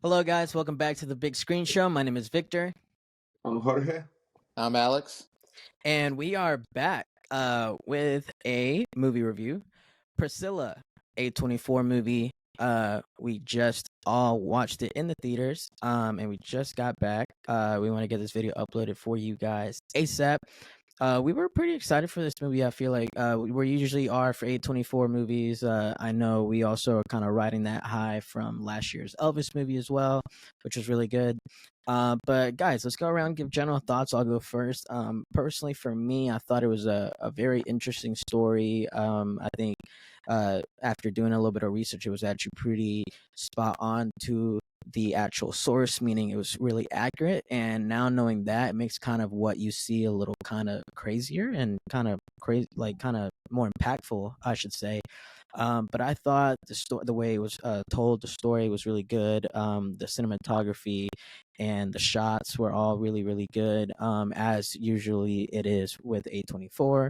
Hello, guys. Welcome back to the Big Screen Show. My name is Victor, I'm Jorge. I'm Alex. and we are back with a movie review. Priscilla, A24 movie. We just all watched it in the theaters, and we just got back. We want to get this video uploaded for you guys ASAP. We were pretty excited for this movie. I feel like we usually are for A24 movies. I know we also are kind of riding that high from last year's Elvis movie as well, which was really good. But guys, let's go around and give general thoughts. I'll go first. Personally, for me, I thought it was a very interesting story. I think after doing a little bit of research, it was actually pretty spot on to the actual source, meaning it was really accurate. And now knowing that, it makes kind of what you see a little kind of crazier and kind of crazy, like kind of more impactful, I should say. But I thought the way it was told, the story was really good. The cinematography and the shots were all really, really good, as usually it is with A24.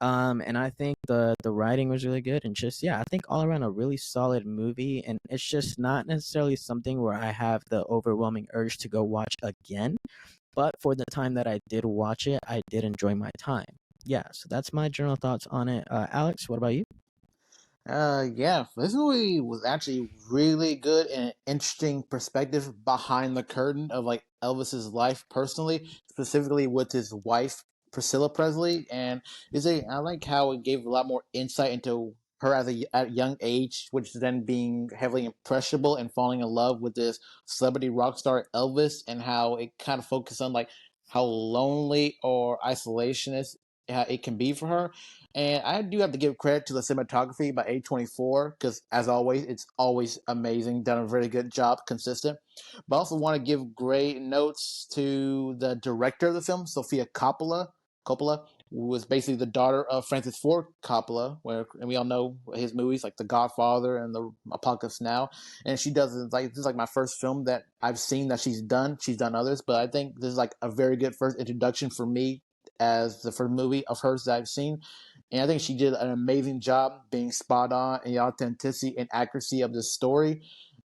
And I think the writing was really good, and just I think all around a really solid movie. And it's just not necessarily something where I have the overwhelming urge to go watch again, but for the time that I did watch it, I did enjoy my time. Yeah, so that's my general thoughts on it. Alex, what about you? Yeah, this movie was actually really good and an interesting perspective behind the curtain of like Elvis's life personally, specifically with his wife Priscilla Presley. And I like how it gave a lot more insight into her at a young age, which then being heavily impressionable and falling in love with this celebrity rock star Elvis, and how it kind of focused on like how lonely or isolationist it can be for her. And I do have to give credit to the cinematography by A24 because, as always, it's always amazing. Done a very good job, consistent. But I also want to give great notes to the director of the film, Sofia Coppola. Coppola, who was basically the daughter of Francis Ford Coppola, and we all know his movies like The Godfather and The Apocalypse Now. And she does this is like my first film that I've seen that she's done. She's done others, but I think this is like a very good first introduction for me as the first movie of hers that I've seen. And I think she did an amazing job being spot on in the authenticity and accuracy of the story.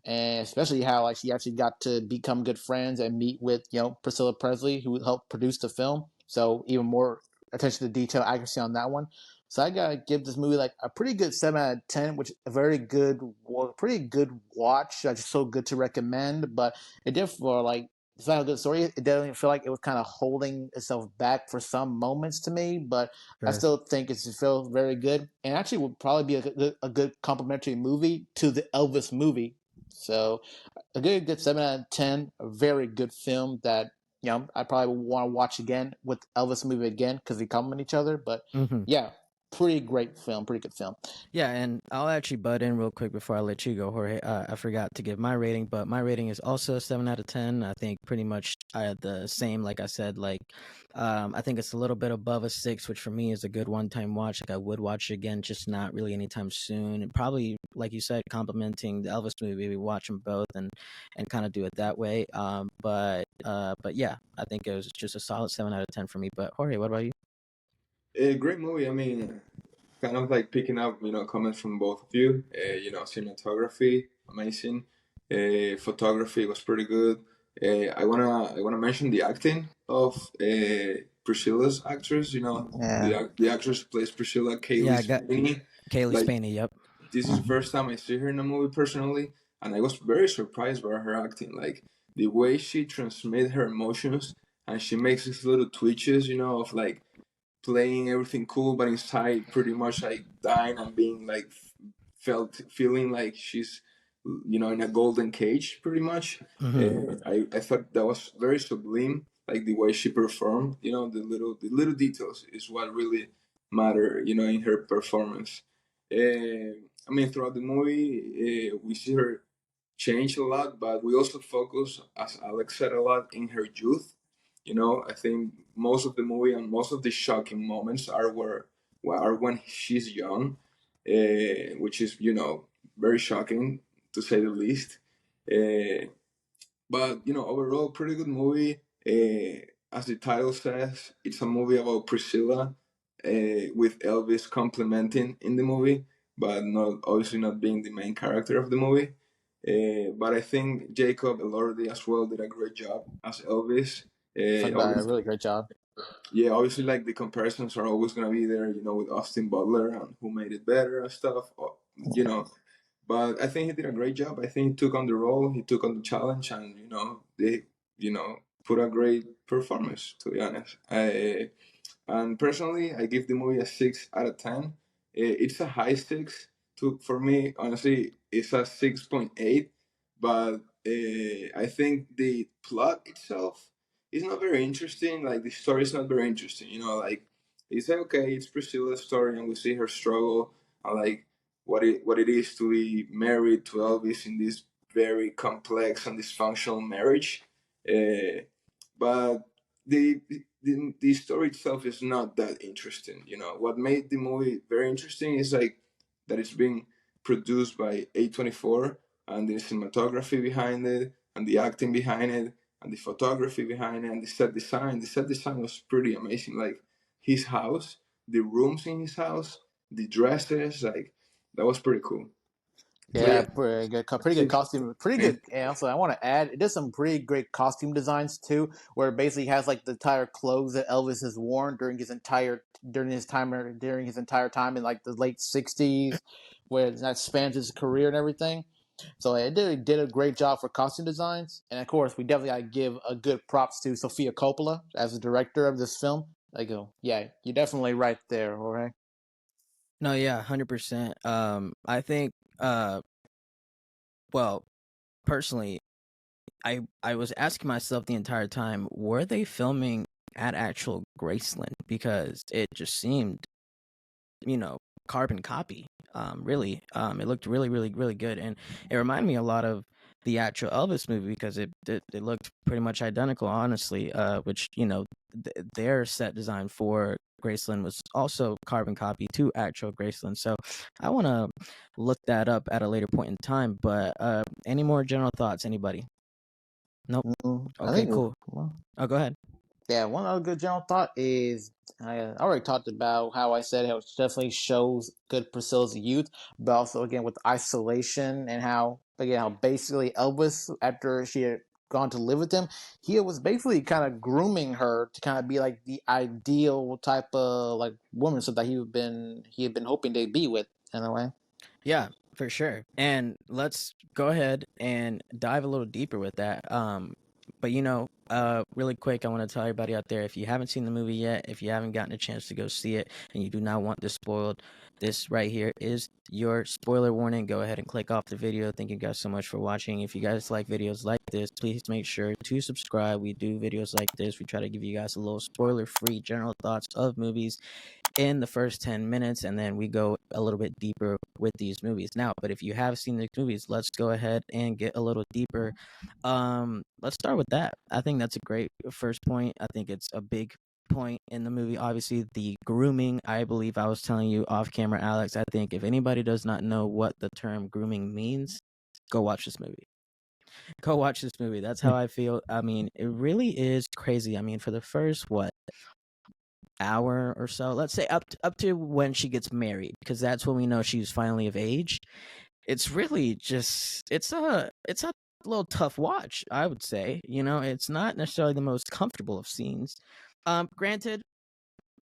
And especially how like she actually got to become good friends and meet with, Priscilla Presley, who helped produce the film. So even more attention to detail, accuracy on that one. So I gotta give this movie like a pretty good 7 out of 10, which is a pretty good watch. Just so good to recommend. But it did for like it's not a good story. It doesn't feel like it was kind of holding itself back for some moments to me, but I Sure. still think it feels very good, and actually would probably be a good complimentary movie to the Elvis movie. So a good 7 out of 10, a very good film that I probably want to watch again with Elvis movie again because they complement each other. But Hmm. yeah, pretty great film, pretty good film. Yeah, and I'll actually butt in real quick before I let you go, Jorge. I forgot to give my rating, but my rating is also 7 out of 10. I think pretty much the same. Like I said, I think it's a little bit above a 6, which for me is a good one-time watch. Like I would watch it again, just not really anytime soon. And probably, like you said, complimenting the Elvis movie, we watch them both and kind of do it that way. But yeah, I think it was just a solid 7 out of 10 for me. But Jorge, what about you? A great movie. I mean, kind of like picking up, comments from both of you. Cinematography, amazing. Photography was pretty good. I wanna mention the acting of Priscilla's actress. Yeah. The actress who plays Priscilla, Yeah, Cailee I got Spaeny. Cailee Like Spaeny. Yep. this is the first time I see her in a movie personally, and I was very surprised by her acting. Like the way she transmits her emotions, and she makes these little twitches, of like playing everything cool, but inside pretty much like dying and being like feeling like she's in a golden cage pretty much. Hmm. I thought that was very sublime, like the way she performed. The little details is what really matter, in her performance. I mean, throughout the movie, we see her change a lot, but we also focus, as Alex said, a lot in her youth. I think most of the movie and most of the shocking moments are when she's young, which is very shocking to say the least. Uh, but overall, pretty good movie. As the title says, it's a movie about Priscilla, with Elvis complementing in the movie, but not obviously not being the main character of the movie. But I think Jacob Elordi as well did a great job as Elvis. A Obviously, really great job. yeah, obviously, like the comparisons are always gonna be there, with Austin Butler and who made it better and stuff, you know. But I think he did a great job. I think he took on the role, he took on the challenge, and they, put a great performance. To be honest, and personally, I give the movie a 6 out of 10. It's a high six. For me, honestly, it's a 6.8. But I think the plot itself is not very interesting. Like the story is not very interesting. Like you say, okay, it's Priscilla's story, and we see her struggle, and like what it is to be married to Elvis in this very complex and dysfunctional marriage. But the story itself is not that interesting. What made the movie very interesting is like that it's being produced by A24, and the cinematography behind it, and the acting behind it, and the photography behind it, and the set design. The set design was pretty amazing. Like his house, the rooms in his house, the dresses, like that was pretty cool. So Yeah, yeah, pretty good six. costume, pretty good. And also, I want to add, it does some pretty great costume designs too, where it basically has like the entire clothes that Elvis has worn during his entire time in like the late '60s, where that spans his career and everything. So it did a great job for costume designs, and of course, we definitely got to give a good props to Sofia Coppola as the director of this film. I go, yeah, you're definitely right there, Jorge. No, yeah, 100%. I think, well, personally, I was asking myself the entire time, were they filming at actual Graceland? Because it just seemed, carbon copy. Really, it looked really, really, really good, and it reminded me a lot of the actual Elvis movie because it looked pretty much identical, honestly. Which their set design for Graceland was also carbon copy to actual Graceland. So I want to look that up at a later point in time. But any more general thoughts? Anybody? Nope. I Okay, think, cool. well, Oh, go ahead. yeah, one other good general thought is I already talked about how I said how it definitely shows good Priscilla's youth, but also again with isolation and how again how basically Elvis after she had gone to live with him, he was basically kind of grooming her to kind of be like the ideal type of like woman, so that he had been hoping to be with in a way. Yeah, for sure. And let's go ahead and dive a little deeper with that. But really quick, I want to tell everybody out there, if you haven't seen the movie yet, if you haven't gotten a chance to go see it, and you do not want this spoiled, this right here is your spoiler warning. Go ahead and click off the video. Thank you guys so much for watching. If you guys like videos like this, please make sure to subscribe. We do videos like this. We try to give you guys a little spoiler-free general thoughts of movies in the first 10 minutes, and then we go a little bit deeper with these movies. Now, but if you have seen the movies, let's go ahead and get a little deeper. Let's start with that. I think that's a great first point. I think it's a big point in the movie. Obviously, the grooming. I believe I was telling you off camera, Alex. I think if anybody does not know what the term grooming means, go watch this movie. Go watch this movie. That's how I feel. I mean, it really is crazy. I mean, for the first hour or so, let's say up to when she gets married, because that's when we know she's finally of age. It's really just it's a little tough watch, I would say. It's not necessarily the most comfortable of scenes. Granted,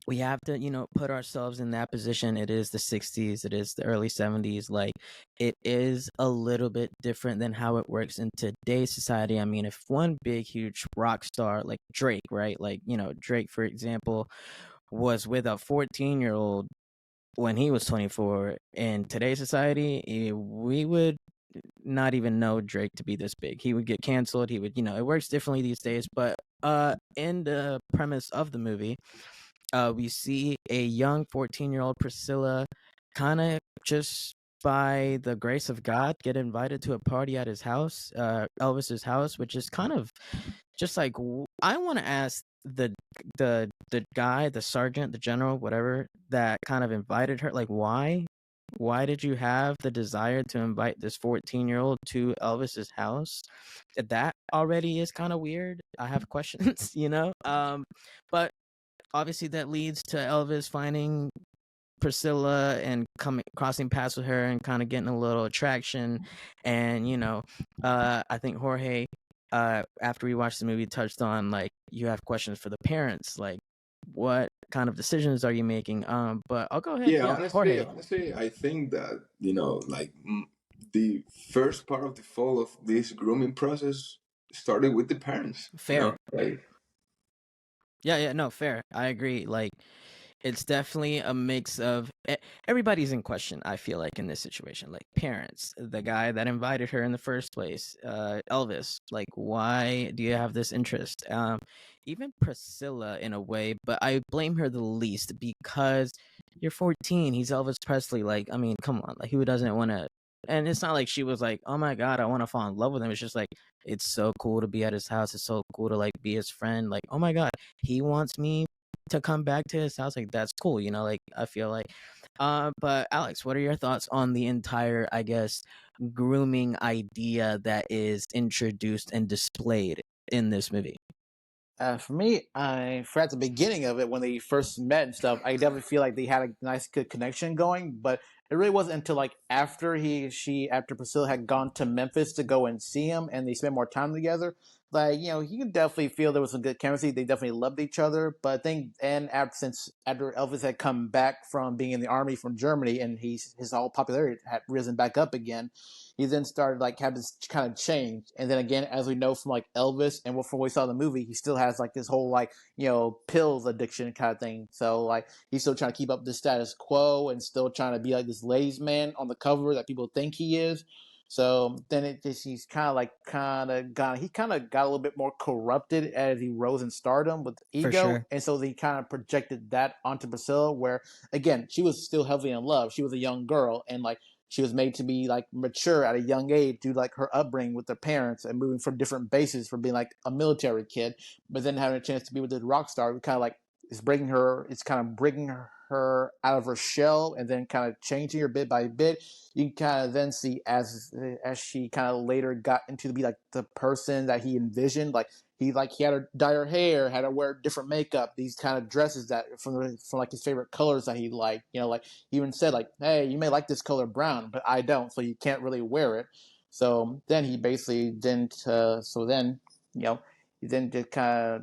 we have to put ourselves in that position. It is the 60s, it is the early 70s. Like, it is a little bit different than how it works in today's society. I mean, if one big huge rock star like Drake, right, like Drake, for example, was with a 14-year-old when he was 24, in today's society, we would not even know Drake to be this big. He would get canceled. He would, it works differently these days. But in the premise of the movie, we see a young 14-year-old Priscilla kind of just by the grace of God get invited to a party at his house, Elvis's house, which is kind of just like, I want to ask the guy, the sergeant, the general, whatever, that kind of invited her, like, why did you have the desire to invite this 14-year-old to Elvis's house? That already is kind of weird. I have questions. But obviously that leads to Elvis finding Priscilla and crossing paths with her and kind of getting a little attraction. And I think Jorge, after we watched the movie, touched on like you have questions for the parents, like what kind of decisions are you making? But I'll go ahead. Yeah, Yeah, honestly, Jorge. honestly, I think that like the first part of the fall of this grooming process started with the parents. Fair. Like Yeah, no, fair. I agree. Like, it's definitely a mix of everybody's in question. I feel like in this situation, like parents, the guy that invited her in the first place, Elvis. Like, why do you have this interest? Even Priscilla in a way, but I blame her the least because you're 14. He's Elvis Presley. Like, I mean, come on. Like, who doesn't want to? And it's not like she was like, "Oh my god, I want to fall in love with him." It's just like it's so cool to be at his house. It's so cool to like be his friend. Like, oh my god, he wants me to come back to his house. Like, that's cool, like I feel like but Alex, what are your thoughts on the entire, I guess, grooming idea that is introduced and displayed in this movie? For me, for at the beginning of it, when they first met and stuff, I definitely feel like they had a nice, good connection going. But it really wasn't until like after Priscilla had gone to Memphis to go and see him, and they spent more time together. Like you can definitely feel there was some good chemistry. They definitely loved each other. But I think, and after Elvis had come back from being in the army from Germany, and his whole popularity had risen back up again, he then started like have this kind of change. And then again, as we know from like Elvis and from what we saw in the movie, he still has like this whole like pills addiction kind of thing. So like he's still trying to keep up the status quo and still trying to be like this ladies man on the cover that people think he is. So then he's kind of got a little bit more corrupted as he rose in stardom with For ego, sure. and so he kind of projected that onto Priscilla, where again she was still heavily in love. She was a young girl, and like she was made to be like mature at a young age due to like her upbringing with their parents and moving from different bases from being like a military kid, but then having a chance to be with the rock star, kind of like it's kind of bringing her out of her shell and then kind of changing her bit by bit. You can kind of then see as she kind of later got into to be like the person that he envisioned. He had her dye her hair, had her wear different makeup, these kind of dresses that from like his favorite colors that he liked. Like he even said like, "Hey, you may like this color brown, but I don't, so you can't really wear it." So then he basically didn't. So then he then just kind of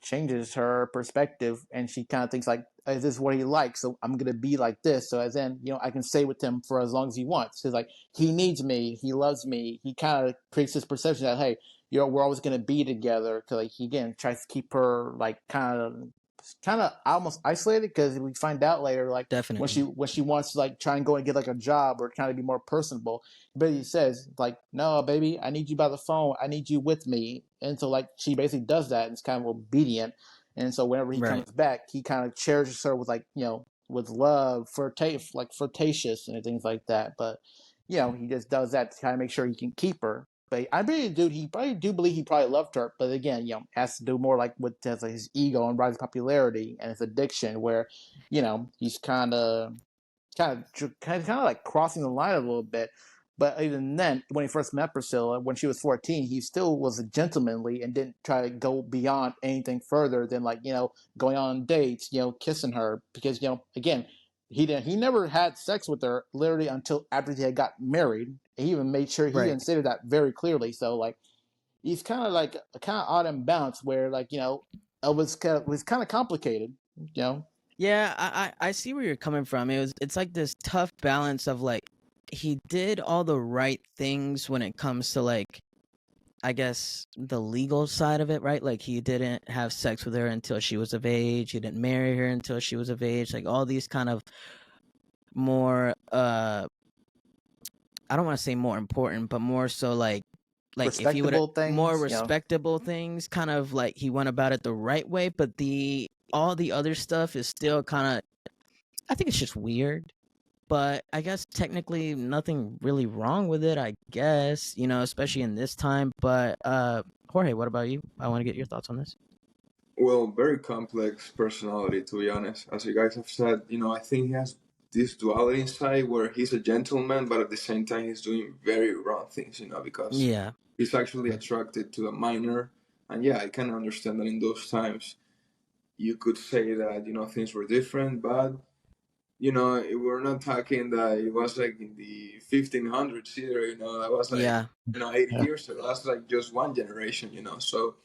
changes her perspective, and she kind of thinks like, "Is this what he likes? So I'm gonna be like this." So as then I can stay with him for as long as he wants. He's like, he needs me, he loves me. He kind of creates this perception that, hey, we're always gonna be together. To like he again tries to keep her like kind of almost isolated, because we find out later like Definitely. when she wants to like try and go and get like a job or try to be more personable, but he says like, "No, baby, I need you by the phone, I need you with me." And so like she basically does that and is kind of obedient. And so whenever he Right. comes back, he kind of cherishes her with like with love, like flirtatious and things like that. But he just does that to kind of make sure he can keep her. But I really do. He probably do believe he probably loved her, but again, has to do more like with his ego and rising popularity and his addiction, where he's kind of like crossing the line a little bit. But even then, when he first met Priscilla, when she was 14, he still was gentlemanly and didn't try to go beyond anything further than like going on dates, kissing her, because again, he never had sex with her literally until after he had got married. He even made sure he Right. even stated that very clearly. So like he's kind of like odd and bounce, where like Elvis was kind of complicated, Yeah, I see where you're coming from. It's like this tough balance of like he did all the right things when it comes to like, I guess, the legal side of it, right? Like he didn't have sex with her until she was of age. He didn't marry her until she was of age. Like all these kind of more I don't want to say more important, but more so like if you would respectable more things, respectable things, kind of like he went about it the right way, but the all the other stuff is still kind of, I think it's just weird. But I guess technically nothing really wrong with it, I guess, especially in this time. But Jorge, what about you? I want to get your thoughts on this. well, very complex personality, to be honest. As you guys have said, I think he has this duality inside where he's a gentleman, but at the same time he's doing very wrong things, because Yeah. he's actually attracted to a minor. And yeah, I can understand that in those times you could say that things were different, but we're not talking that it was like in the 1500s either. That was like Yeah. 80 Yeah. years ago. That's like just one generation. So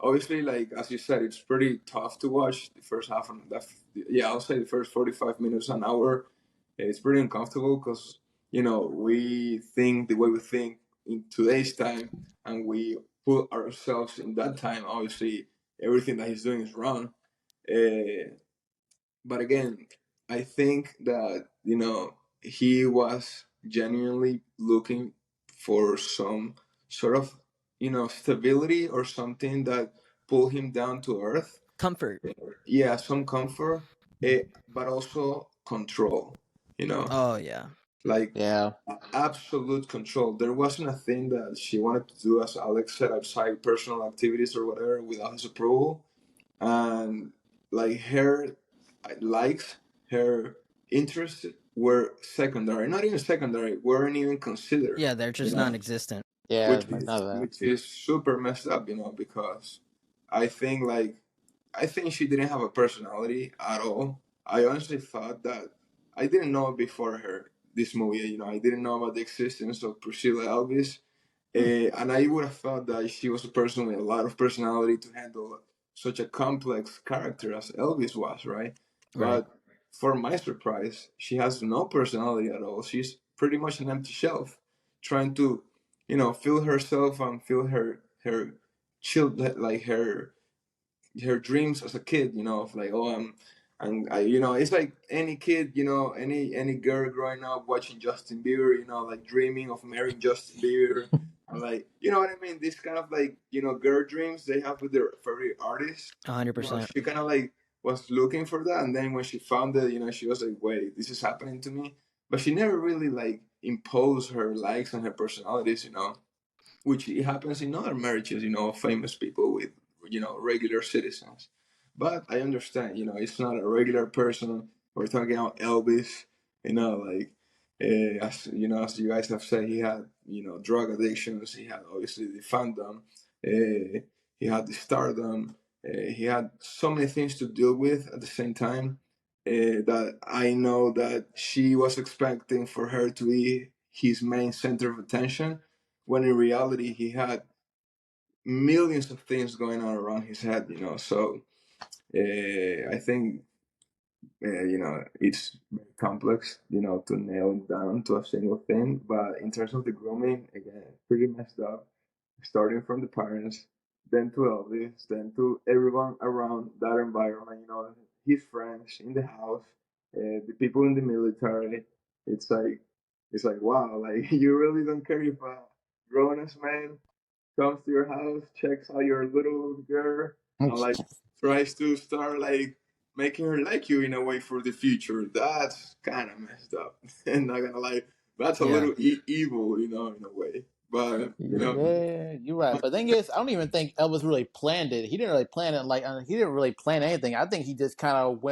obviously, like as you said, it's pretty tough to watch the first half and that. Yeah, I'll say the first 45 minutes, an hour. It's pretty uncomfortable because we think the way we think in today's time, and we put ourselves in that time. Obviously, everything that he's doing is wrong. Uh, but again, I think that he was genuinely looking for some sort of stability or something that pull him down to earth. Comfort. Yeah, some comfort, but also control. Oh yeah. Like Yeah. absolute control. There wasn't a thing that she wanted to do, as Alex said, outside personal activities or whatever, without his approval. And like her likes, her interests were secondary, not even secondary, weren't even considered. Yeah, they're You just know, non-existent. Yeah. which Like is none of that. which is super messed up. Because I think like I think she didn't have a personality at all. I honestly thought that I didn't know before her this movie. I didn't know about the existence of Priscilla Elvis, and I would have thought that she was a person with a lot of personality to handle such a complex character as Elvis was, right? Right. But for my surprise, she has no personality at all. She's pretty much an empty shelf, trying to, feel herself and feel her child, like her dreams as a kid, of like, oh, and I, it's like any kid, any girl growing up watching Justin Bieber, like dreaming of marrying Justin Bieber, and like, you know what I mean? This kind of like, girl dreams they have with their favorite artist. 100%. She kind of like was looking for that, and then when she found it, she was like, wait, this is happening to me. But she never really like imposed her likes and her personalities, which it happens in other marriages, famous people with, regular citizens. But I understand, it's not a regular person. We're talking about Elvis, like, as you guys have said, he had, drug addictions. He had obviously the fandom. He had the stardom. He had so many things to deal with at the same time. That I know that she was expecting for her to be his main center of attention, when in reality he had millions of things going on around his head. So I think it's very complex, to nail it down to a single thing. But in terms of the grooming, again, pretty messed up. Starting from the parents, then to Elvis, then to everyone around that environment. His friends in the house, the people in the military. It's like wow, like you really don't care if a grown ass man comes to your house, checks out your little girl, and like tries to start like making her like you in a way for the future. That's kind of messed up. And not gonna lie, that's a Yeah. little evil, in a way. But Yeah, you're right. But the thing is, I don't even think Elvis really planned it. He didn't really plan it. Like he didn't really plan anything. I think he just kind of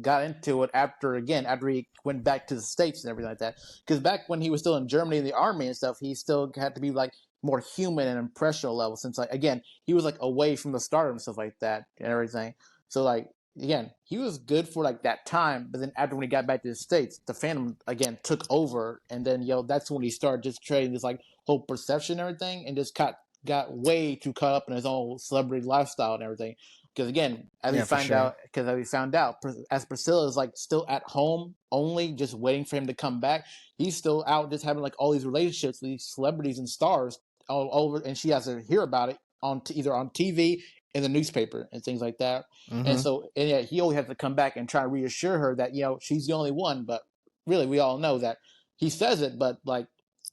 got into it after he went back to the States and everything like that. Because back when he was still in Germany in the army and stuff, he still had to be like more human and impressional level. Since like again, he was like away from the stardom and stuff like that and everything. So like again, he was good for like that time, but then after when he got back to the States, the fandom again took over, and then that's when he started just trading this like whole perception and everything, and just got way too caught up in his own celebrity lifestyle and everything. Because again, Yeah, for sure. as we found out, as Priscilla is like still at home, only just waiting for him to come back. He's still out just having like all these relationships with these celebrities and stars all over, and she has to hear about it on either on TV, in the newspaper, and things like that. And Mhm. so, and yeah, he always has to come back and try to reassure her that she's the only one. But really, we all know that he says it, but like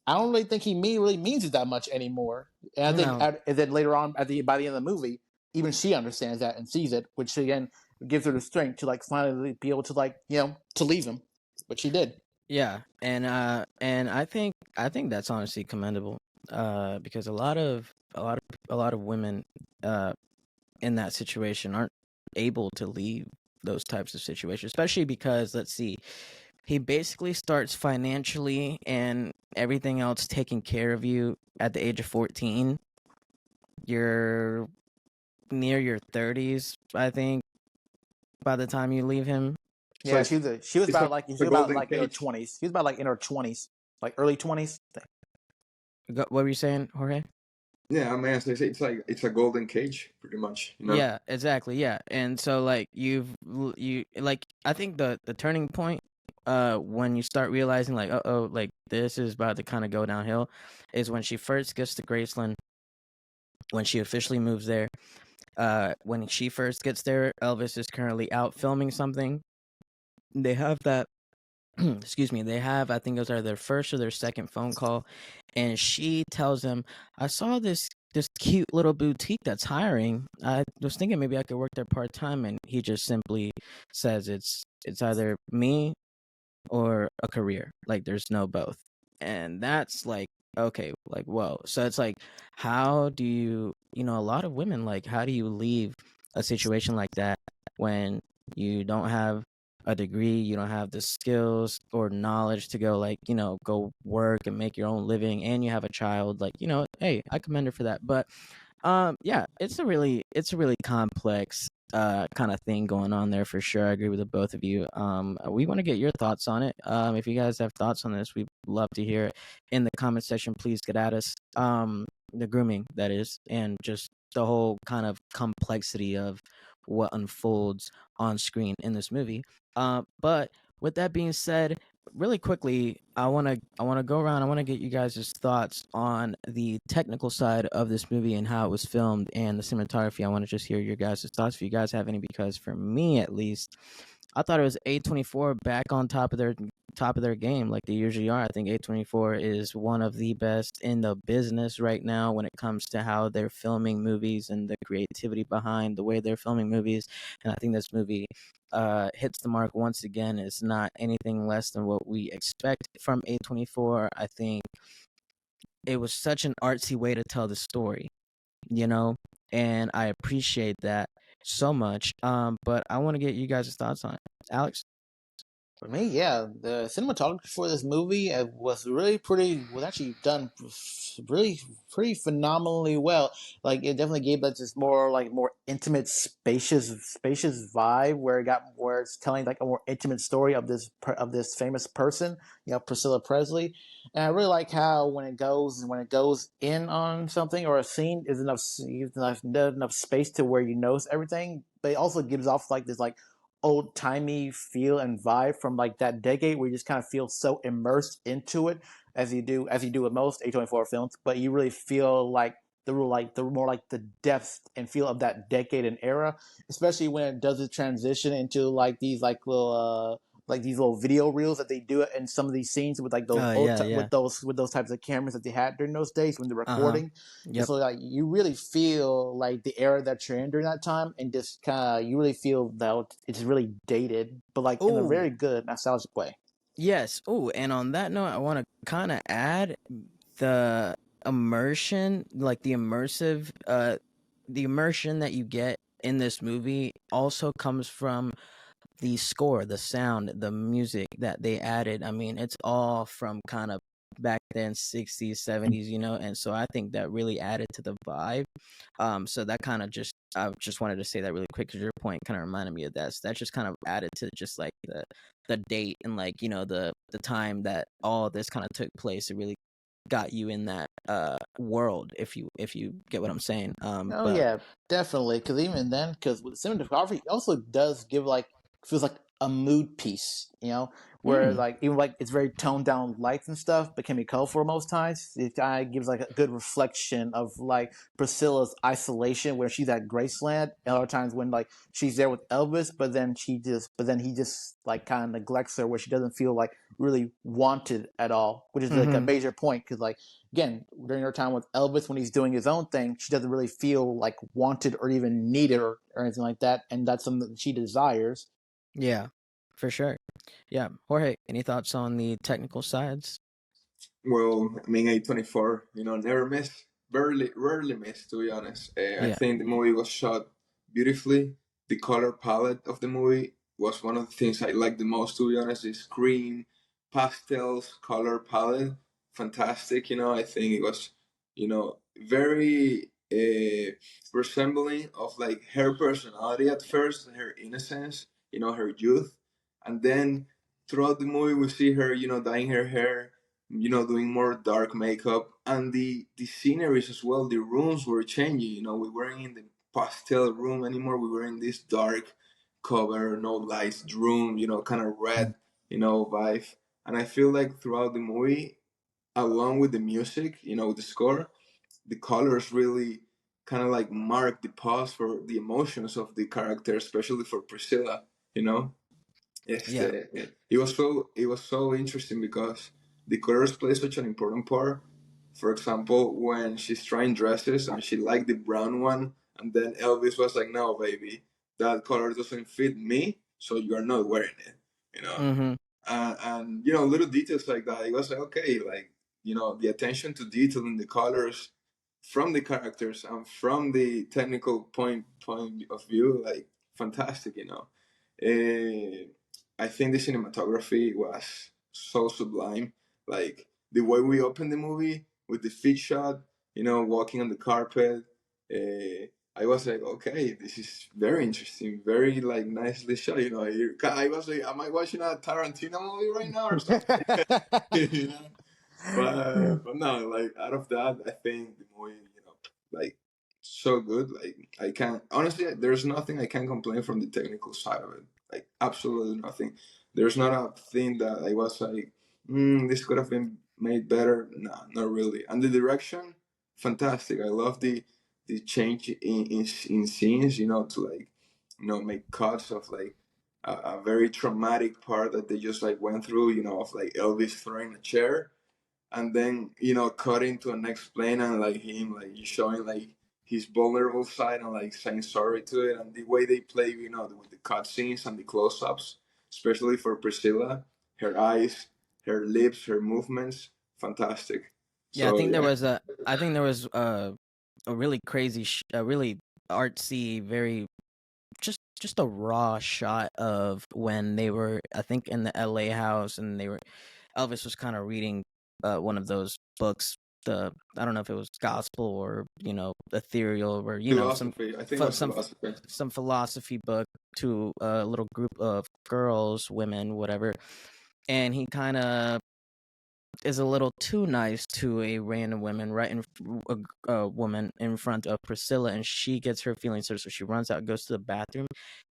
I don't really think he really means it that much anymore. And I think, No. and then later on, by the end of the movie, even she understands that and sees it, which again gives her the strength to like finally be able to like to leave him, which she did. Yeah. And I think that's honestly commendable. Because a lot of women in that situation aren't able to leave those types of situations, especially because let's see, he basically starts financially and everything else taking care of you at the age of 14. You're near your 30s, I think, by the time you leave him. So Yeah, she was it's about like she it's was a about golden like in her cage. 20s. She was about like in her 20s, like early 20s. What were you saying, Jorge? Yeah, I mean, as I say, it's a golden cage, pretty much. You know. Yeah, exactly. Yeah, and so like you like I think the turning point, when you start realizing like oh like this is about to kind of go downhill, is when she first gets to Graceland, when she officially moves there. When she first gets there, Elvis is currently out filming something. They have that excuse me, they have, I think it was either their first or their second phone call, and she tells him, I saw this cute little boutique that's hiring. I was thinking maybe I could work there part-time, and he just simply says it's either me or a career. Like there's no both. And that's like, okay, like whoa. So it's like, how do a lot of women, like how do you leave a situation like that when you don't have a degree, you don't have the skills or knowledge to go like, go work and make your own living, and you have a child, like, hey, I commend her for that. But yeah, it's a really complex kind of thing going on there for sure. I agree with the both of you. We want to get your thoughts on it. If you guys have thoughts on this, we'd love to hear it in the comment section. Please get at us. The grooming, that is, and just the whole kind of complexity of what unfolds on screen in this movie. But with that being said, really quickly, I want to go around. I want to get you guys' thoughts on the technical side of this movie and how it was filmed and the cinematography. I want to just hear your guys' thoughts if you guys have any, because for me at least, I thought it was A24 back on top of their game like they usually are. I think A24 is one of the best in the business right now when it comes to how they're filming movies and the creativity behind the way they're filming movies. And I think this movie hits the mark once again. It's not anything less than what we expect from A24. I think it was such an artsy way to tell the story, you know, and I appreciate that so much. But I want to get you guys' thoughts on it. Alex? For me, yeah, the cinematography for this movie was actually done really pretty phenomenally well. Like it definitely gave us this more intimate, spacious vibe where it's telling like a more intimate story of this famous person, Priscilla Presley. And I really like how when it goes in on something or a scene is enough space to where you notice everything, but it also gives off like this like old timey feel and vibe from like that decade where you just kind of feel so immersed into it as you do with most A24 films, but you really feel like the more like the depth and feel of that decade and era, especially when it does the transition into like these little video reels that they do it in some of these scenes with like those Oh yeah, yeah. with those types of cameras that they had during those days when they're Uh-huh. recording. And Yep. so like you really feel like the era that you're in during that time, and just kind of you really feel that it's really dated, but like in a Oh, very good nostalgic way. yes. Oh, and on that note, I want to kind of add the immersion, like the immersion that you get in this movie also comes from the score, the sound, the music that they added. I mean, it's all from kind of back then, 60s, 70s, and so I think that really added to the vibe. So that kind of I just wanted to say that really quick because your point kind of reminded me of that. So that just kind of added to just like the date and like, the time that all this kind of took place. It really got you in that world, if you get what I'm saying. Oh But yeah, definitely. Because even then, because with cinematography, it also does give like feels like a mood piece. Where mm, like even like it's very toned down lights and stuff, but can be colorful most times. It kind of gives like a good reflection of like Priscilla's isolation, where she's at Graceland, and other times when like she's there with Elvis, but then he just like kind of neglects her, where she doesn't feel like really wanted at all, which is like a mm-hmm. major point because like again, during her time with Elvis when he's doing his own thing, she doesn't really feel like wanted or even needed or anything like that, and that's something that she desires. Yeah, for sure. Yeah, Jorge, any thoughts on the technical sides? Well, I mean, A24, never miss, rarely miss, to be honest. I Yeah. think the movie was shot beautifully. The color palette of the movie was one of the things I like the most, to be honest. Is green, pastels, color palette, fantastic. I think it was, very resembling of like her personality at first, her innocence, her youth. And then throughout the movie, we see her, dyeing her hair, doing more dark makeup, and the sceneries as well. The rooms were changing. We weren't in the pastel room anymore. We were in this dark cover, no lights room. Kind of red, vibe. And I feel like throughout the movie, along with the music, with the score, the colors really kind of like mark the pause for the emotions of the character, especially for Priscilla. You know, Yeah. it was so interesting because the colors play such an important part. For example, when she's trying dresses and she liked the brown one, and then Elvis was like, "No, baby, that color doesn't fit me, so you are not wearing it." You know, Mm-hmm. and little details like that. It was like, okay, like the attention to detail in the colors from the characters and from the technical point of view, like fantastic. uh, I think the cinematography was so sublime. Like the way we opened the movie with the feet shot, walking on the carpet. I was like, okay, this is very interesting, very like nicely shot. I was like, am I watching a Tarantino movie right now or something? you know? But no, like out of that, I think the movie, like so good. Like I can't honestly, there's nothing I can complain from the technical side of it. Like absolutely nothing. There's not a thing that I was like, this could have been made better. No, not really. And the direction, fantastic. I love the change in scenes. To like, make cuts of like a very traumatic part that they just like went through. Of like Elvis throwing a chair and then cutting to a next plane and like him like showing like his vulnerable side and like saying sorry to it, and the way they play with the cut scenes and the close-ups, especially for Priscilla, her eyes, her lips, her movements, fantastic. Yeah, So yeah. I think there was a really crazy, a really artsy, very just a raw shot of when they were, I think, in the L.A. house, and Elvis was kind of reading one of those books. I don't know if it was gospel or ethereal or Philosophy, I think it was some philosophy. some philosophy book to a little group of girls, women, whatever, and he kind of is a little too nice to a random woman right in a woman in front of Priscilla, and she gets her feelings hurt, so she runs out, goes to the bathroom,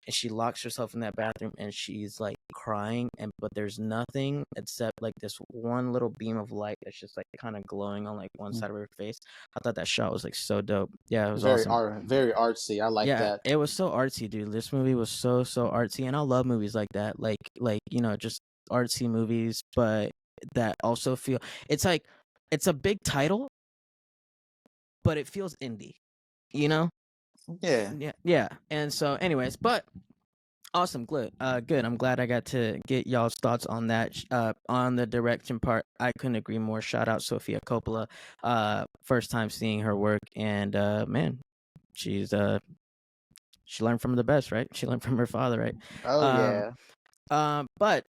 and she locks herself in that bathroom, and she's like crying, but there's nothing except like this one little beam of light that's just like kind of glowing on like one side of her face. I thought that shot was like so dope. Yeah, it was awesome. Very artsy. I like Yeah, that. it was so artsy, dude. This movie was so artsy, and I love movies like that. Like just artsy movies, but that also feel it's like it's a big title, but it feels indie. You know? Yeah. Yeah. And so, anyways, but awesome, good. Good. I'm glad I got to get y'all's thoughts on that. On the direction part, I couldn't agree more. Shout out Sofia Coppola. First time seeing her work, and man, she's she learned from the best, right? She learned from her father, right? Oh yeah. But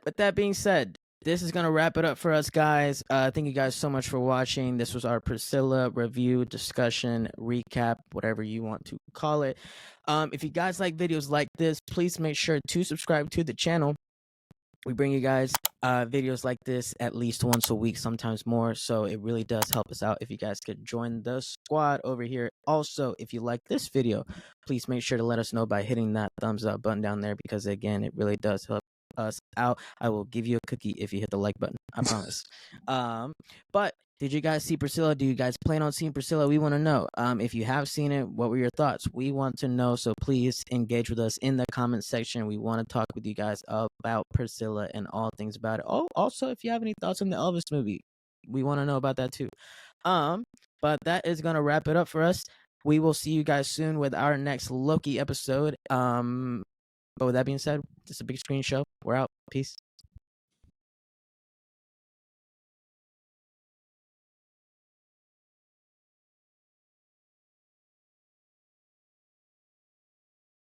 with that being said, this is going to wrap it up for us, guys. Thank you guys so much for watching. This was our Priscilla review, discussion, recap, whatever you want to call it. If you guys like videos like this, please make sure to subscribe to the channel. We bring you guys videos like this at least once a week, sometimes more. So it really does help us out if you guys could join the squad over here. Also, if you like this video, please make sure to let us know by hitting that thumbs up button down there, because again, it really does help us out. I will give you a cookie if you hit the like button. I promise. But did you guys see Priscilla? Do you guys plan on seeing Priscilla? We want to know. If you have seen it, what were your thoughts? We want to know. So please engage with us in the comment section. We want to talk with you guys about Priscilla and all things about it. Oh, also, if you have any thoughts on the Elvis movie, we want to know about that too. But that is gonna wrap it up for us. We will see you guys soon with our next Loki episode. But with that being said, it's a big screen show. We're out. Peace.